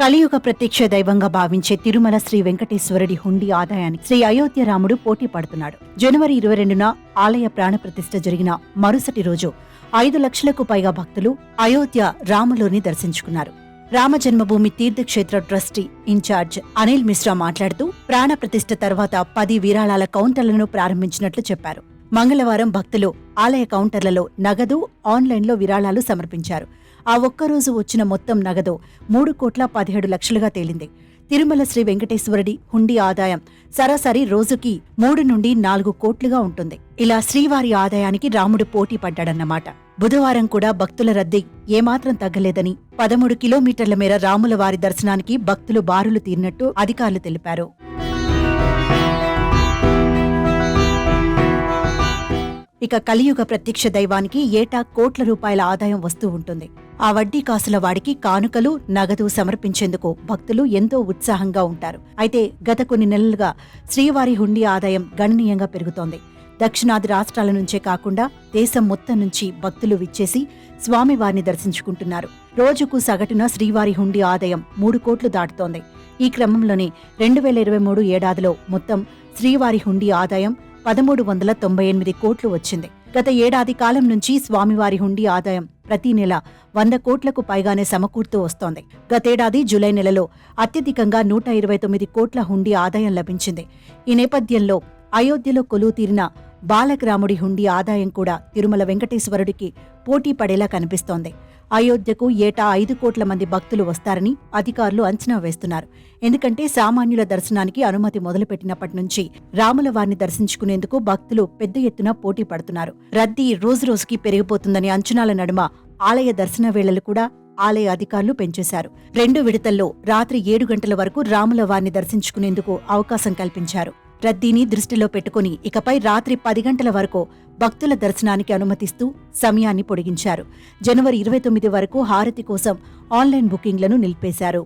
కలియుగ ప్రత్యక్ష దైవంగా భావించే తిరుమల శ్రీ వెంకటేశ్వరుడి హుండీ ఆదాయానికి శ్రీ అయోధ్య రాముడు పోటీ పడుతున్నాడు. జనవరి 22న ఆలయ ప్రాణప్రతిష్ఠ జరిగిన మరుసటి రోజు 5 లక్షలకు పైగా భక్తులు అయోధ్య రాములోని దర్శించుకున్నారు. రామజన్మభూమి తీర్థక్షేత్ర ట్రస్టీ ఇన్ఛార్జ్ అనిల్ మిశ్రా మాట్లాడుతూ ప్రాణప్రతిష్ఠ తర్వాత 10 విరాళాల కౌంటర్లను ప్రారంభించినట్లు చెప్పారు. మంగళవారం భక్తులు ఆలయ కౌంటర్లలో నగదు, ఆన్లైన్లో విరాళాలు సమర్పించారు. ఆ ఒక్కరోజు వచ్చిన మొత్తం నగదు 3,17,00,000గా తేలింది. తిరుమల శ్రీ వెంకటేశ్వరుడి హుండీ ఆదాయం సరాసరి రోజుకి 3 నుండి 4 కోట్లుగా ఉంటుంది. ఇలా శ్రీవారి ఆదాయానికి రాముడు పోటీ పడ్డాడన్నమాట. బుధవారం కూడా భక్తుల రద్దీ ఏమాత్రం తగ్గలేదని, 13 కిలోమీటర్ల మేర రాముల వారి దర్శనానికి భక్తులు బారులు తీరినట్టు అధికారులు తెలిపారు. ఇక కలియుగ ప్రత్యక్ష దైవానికి ఏటా కోట్ల రూపాయల ఆదాయం వస్తూ ఉంటుంది. ఆ వడ్డీ కాసుల వాడికి కానుకలు, నగదు సమర్పించేందుకు భక్తులు ఎంతో ఉత్సాహంగా ఉంటారు. అయితే గత కొన్ని నెలలుగా శ్రీవారి హుండీ ఆదాయం గణనీయంగా పెరుగుతోంది. దక్షిణాది రాష్ట్రాల నుంచే కాకుండా దేశం మొత్తం నుంచి భక్తులు విచ్చేసి స్వామివారిని దర్శించుకుంటున్నారు. రోజుకు సగటున శ్రీవారి హుండీ ఆదాయం 3 కోట్లు దాటుతోంది. ఈ క్రమంలోనే 2023 ఏడాదిలో మొత్తం శ్రీవారి హుండీ ఆదాయం 1,398 కోట్లు వచ్చింది. గత ఏడాది కాలం నుంచి స్వామివారి హుండీ ఆదాయం ప్రతి నెల 100 కోట్లకు పైగానే సమకూరుతూ వస్తోంది. గతేడాది జూలై నెలలో అత్యధికంగా 129 కోట్ల హుండీ ఆదాయం లభించింది. ఈ నేపథ్యంలో అయోధ్యలో కొలువు తీరిన బాలకరాముడి హుండీ ఆదాయం కూడా తిరుమల వెంకటేశ్వరుడికి పోటీ పడేలా కనిపిస్తోంది. అయోధ్యకు ఏటా 5 కోట్ల మంది భక్తులు వస్తారని అధికారులు అంచనా వేస్తున్నారు. ఎందుకంటే సామాన్యుల దర్శనానికి అనుమతి మొదలుపెట్టినప్పటి నుంచి రాముల వారిని దర్శించుకునేందుకు భక్తులు పెద్ద ఎత్తున పోటీ పడుతున్నారు. రద్దీ రోజురోజుకి పెరిగిపోతుందని అంచనాల నడుమ ఆలయ దర్శన వేళలు కూడా ఆలయ అధికారులు పెంచేశారు. 2 విడతల్లో రాత్రి 7 గంటల వరకు రాముల వారిని దర్శించుకునేందుకు అవకాశం కల్పించారు. రద్దీని దృష్టిలో పెట్టుకుని ఇకపై రాత్రి 10 గంటల వరకు భక్తుల దర్శనానికి అనుమతిస్తూ సమయాన్ని పొడిగించారు. జనవరి 29 వరకు హారతి కోసం ఆన్లైన్ బుకింగ్లను నిలిపేశారు.